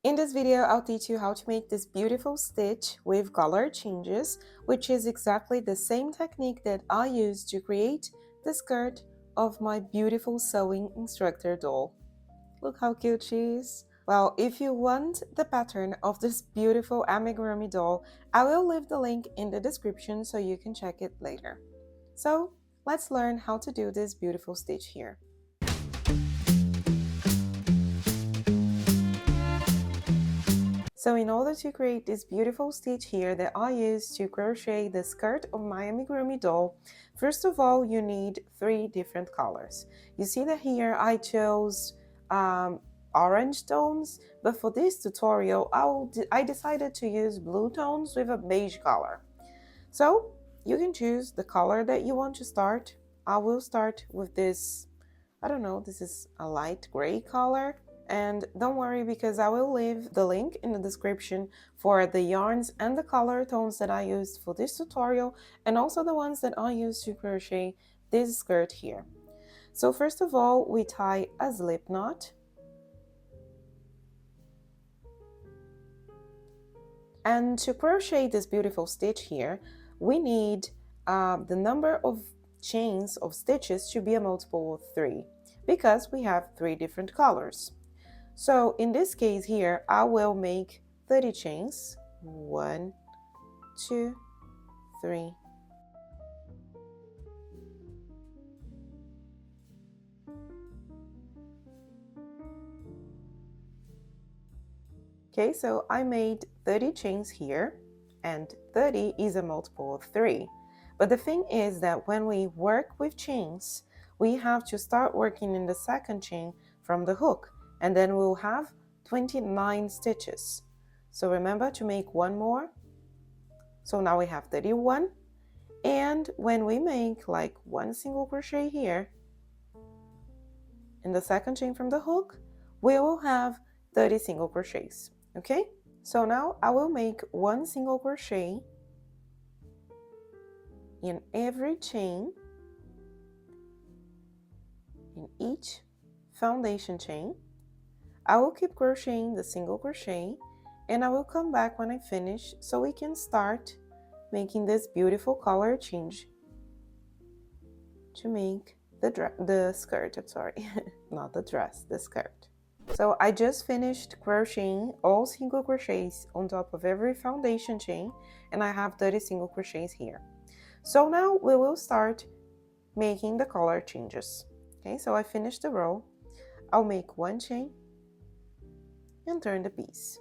In this video, I'll teach you how to make this beautiful stitch with color changes, which is exactly the same technique that I used to create the skirt of my beautiful sewing instructor doll. Look how cute she is. Well, if you want the pattern of this beautiful amigurumi doll, I will leave the link in the description so you can check it later. So, let's learn how to do this beautiful stitch here. So in order to create this beautiful stitch here that I use to crochet the skirt of my amigurumi doll, first of all you need 3 different colors. You see that here I chose orange tones, but for this tutorial I decided to use blue tones with a beige color. So you can choose the color that you want to start. I will start with this, I don't know, this is a light gray color. And don't worry, because I will leave the link in the description for the yarns and the color tones that I used for this tutorial, and also the ones that I used to crochet this skirt here. So first of all, we tie a slip knot. And to crochet this beautiful stitch here, we need the number of chains of stitches to be a multiple of 3, because we have 3 different colors. So in this case here, I will make 30 chains. 1, 2, 3. Okay, so I made 30 chains here, and 30 is a multiple of 3. But the thing is that when we work with chains, we have to start working in the second chain from the hook, and then we'll have 29 stitches. So remember to make one more. So now we have 31, and when we make like one single crochet here in the second chain from the hook, we will have 30 single crochets. Okay, so now I will make one single crochet in every chain, in each foundation chain. I will keep crocheting the single crochet, and I will come back when I finish so we can start making this beautiful color change to make the skirt. I'm sorry, not the dress, the skirt. So I just finished crocheting all single crochets on top of every foundation chain, and I have 30 single crochets here. So now we will start making the color changes. Okay, so I finished the row. I'll make one chain and turn the piece.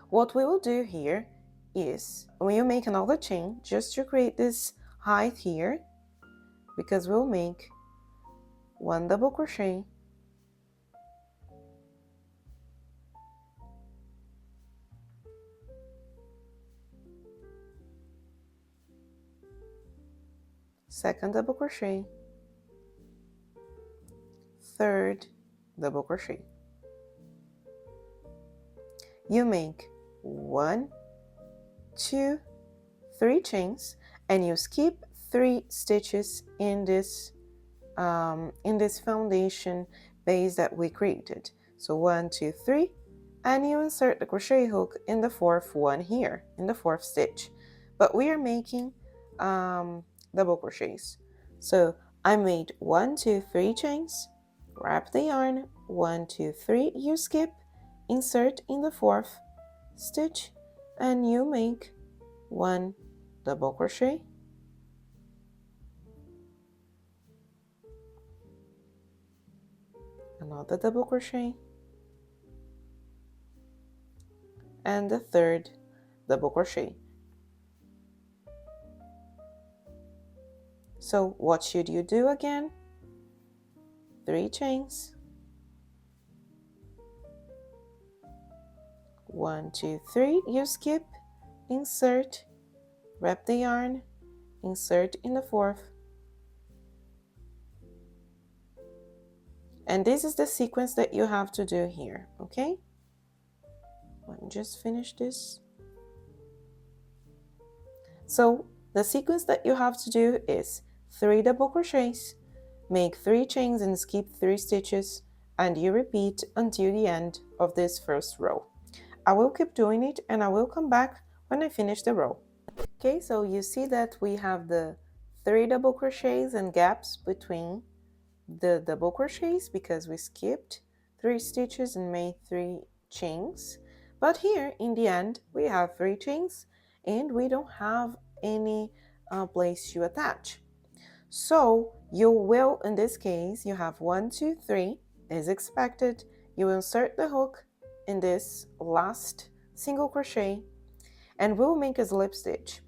What we will do here is, when you make another chain, just to create this height here, because we'll make one double crochet, second double crochet, third double crochet. You make 1, 2, 3 chains, and you skip 3 stitches in this foundation base that we created. So 1, 2, 3, and you insert the crochet hook in the 4th one here, in the 4th stitch. But we are making double crochets. So I made 1, 2, 3 chains, wrap the yarn, 1, 2, 3, you skip, insert in the 4th stitch, and you make 1 double crochet, another double crochet, and the 3rd double crochet. So what should you do again? 3 chains, 1, 2, 3, you skip, insert, wrap the yarn, insert in the 4th, and this is the sequence that you have to do here. Okay, let me just finish this. So the sequence that you have to do is 3 double crochets, make 3 chains and skip 3 stitches, and you repeat until the end of this first row. I will keep doing it and I will come back when I finish the row. Okay, so you see that we have the 3 double crochets and gaps between the double crochets because we skipped 3 stitches and made 3 chains. But here in the end we have 3 chains and we don't have any place to attach. So you will, in this case, you have 1, 2, 3 as expected. You insert the hook in this last single crochet and we'll make a slip stitch.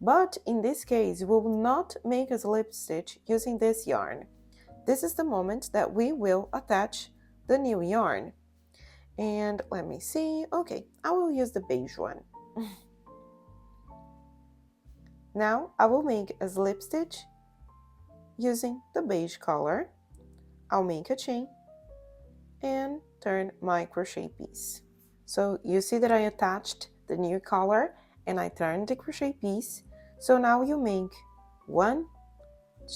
But in this case, we will not make a slip stitch using this yarn. This is the moment that we will attach the new yarn. And let me see. Okay, I will use the beige one. Now I will make a slip stitch using the beige color. I'll make a chain and turn my crochet piece. So you see that I attached the new color and I turned the crochet piece. So now you make 1,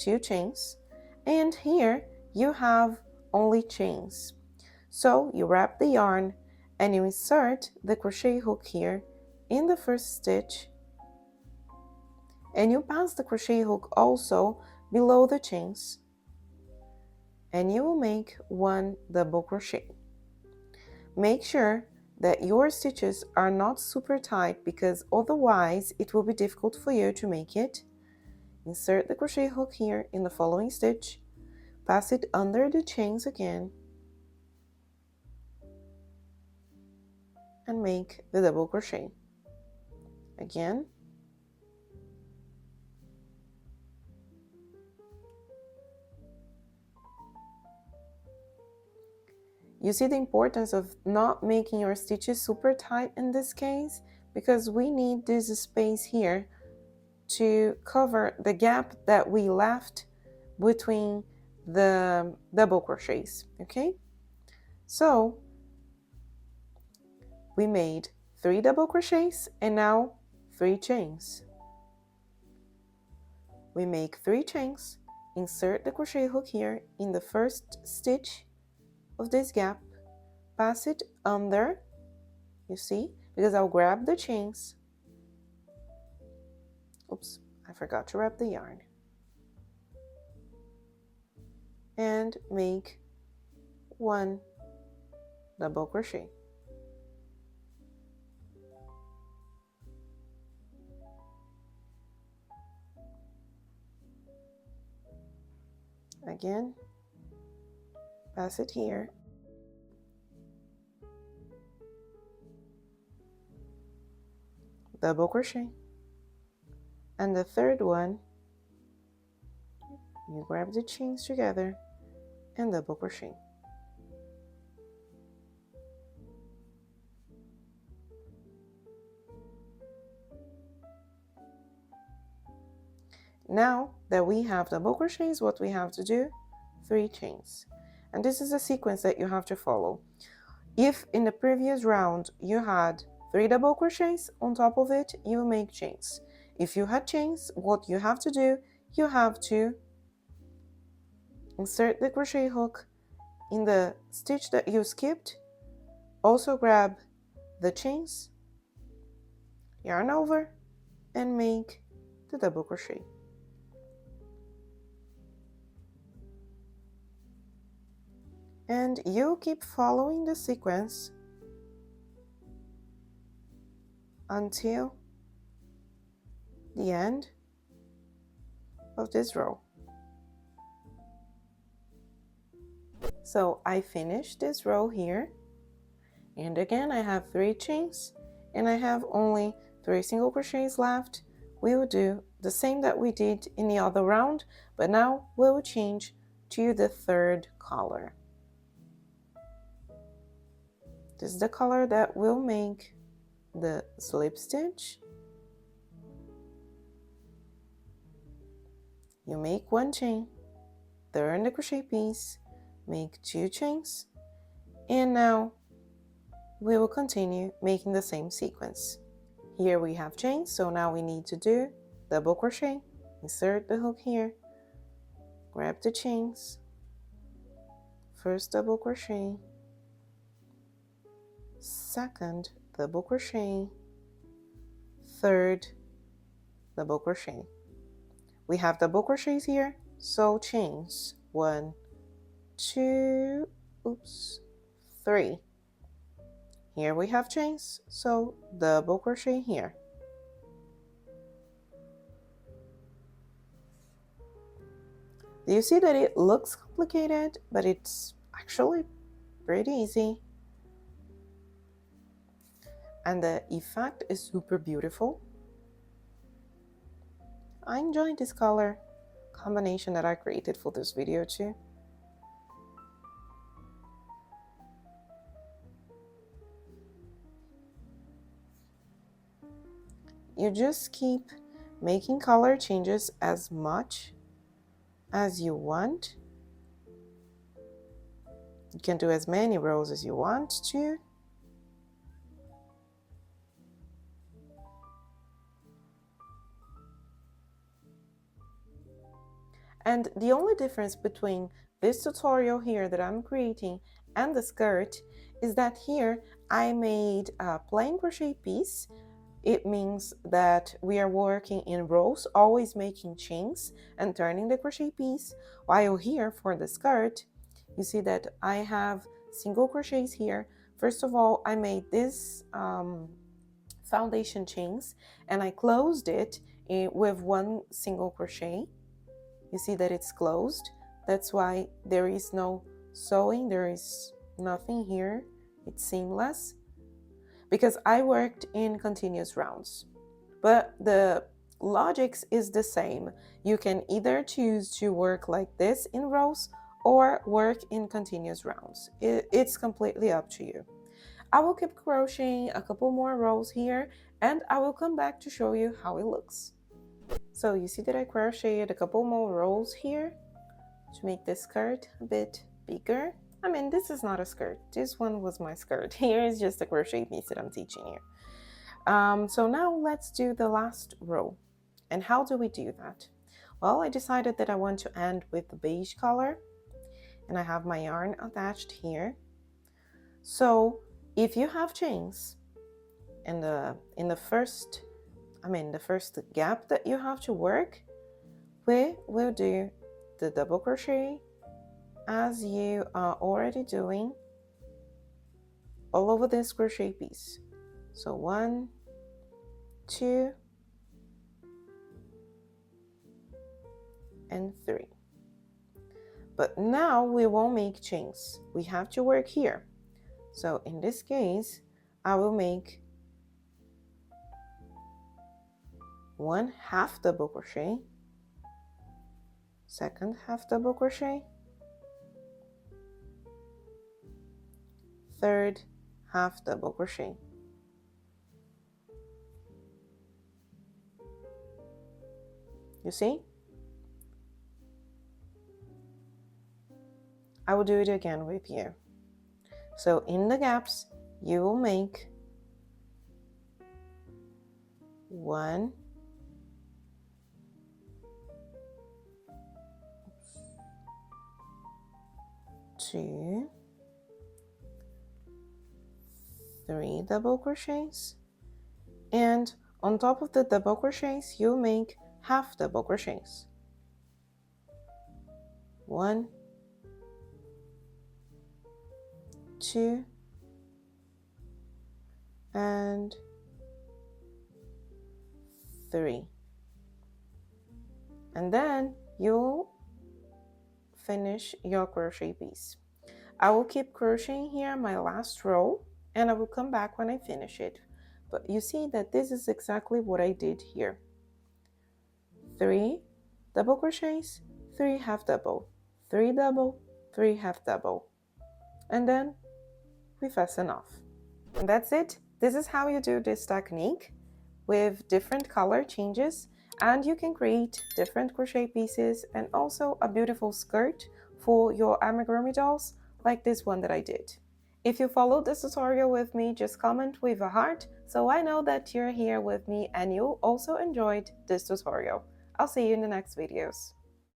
2 chains, and here you have only chains. So you wrap the yarn and you insert the crochet hook here in the first stitch, and you pass the crochet hook also below the chains, and you will make 1 double crochet. Make sure that your stitches are not super tight because otherwise it will be difficult for you to make it. Insert the crochet hook here in the following stitch, pass it under the chains again, and make the double crochet. Again, you see the importance of not making your stitches super tight in this case because we need this space here to cover the gap that we left between the double crochets, okay? So we made 3 double crochets and now 3 chains. We make 3 chains, insert the crochet hook here in the first stitch of this gap, pass it under, you see, because I'll grab the chains. Oops, I forgot to wrap the yarn. And make 1 double crochet. Again, pass it here. Double crochet. And the third one, you grab the chains together and double crochet. Now that we have double crochets, what we have to do? 3 chains. And this is a sequence that you have to follow. If in the previous round you had 3 double crochets, on top of it you make chains. If you had chains, what you have to do, you have to insert the crochet hook in the stitch that you skipped, also grab the chains, yarn over, and make the double crochet. And you keep following the sequence until the end of this row. So I finished this row here, and again I have 3 chains and I have only 3 single crochets left. We will do the same that we did in the other round, but now we will change to the third color. This is the color that will make the slip stitch. You make 1 chain, turn the crochet piece, make 2 chains, and now we will continue making the same sequence. Here we have chains, so now we need to do double crochet. Insert the hook here, grab the chains, first double crochet, second double crochet, third double crochet. We have double crochets here, so chains 1, 2, oops, 3. Here we have chains, so double crochet here. Do you see that it looks complicated, but it's actually pretty easy? And the effect is super beautiful. I enjoyed this color combination that I created for this video too. You just keep making color changes as much as you want. You can do as many rows as you want to. And the only difference between this tutorial here that I'm creating and the skirt is that here I made a plain crochet piece. It means that we are working in rows, always making chains and turning the crochet piece, while here for the skirt, you see that I have single crochets here. First of all, I made this foundation chains and I closed it with one single crochet. You see that it's closed. That's why there is no sewing, there is nothing here. It's seamless because I worked in continuous rounds. But the logics is the same. You can either choose to work like this in rows or work in continuous rounds. It's completely up to you. I will keep crocheting a couple more rows here and I will come back to show you how it looks. So you see that I crocheted a couple more rows here to make this skirt a bit bigger. I mean, this is not a skirt. This one was my skirt. Here is just a crochet piece that I'm teaching you. So now let's do the last row. And how do we do that? Well, I decided that I want to end with the beige color and I have my yarn attached here. So if you have chains in the first gap that you have to work, we will do the double crochet as you are already doing all over this crochet piece. So 1, 2, and 3. But now we won't make chains. We have to work here. So in this case, I will make 1 half double crochet, second half double crochet, third half double crochet. You see? I will do it again with you. So in the gaps, you will make 1, 2, 3 double crochets, and on top of the double crochets, you make half double crochets. 1, 2, and 3. And then you'll finish your crochet piece. I will keep crocheting here my last row and I will come back when I finish it. But you see that this is exactly what I did here. 3 double crochets, 3 half double, 3 double, 3 half double, and then we fasten off. And that's it. This is how you do this technique with different color changes, and you can create different crochet pieces and also a beautiful skirt for your amigurumi dolls like this one that I did. If you followed this tutorial with me, just comment with a heart so I know that you're here with me and you also enjoyed this tutorial. I'll see you in the next videos.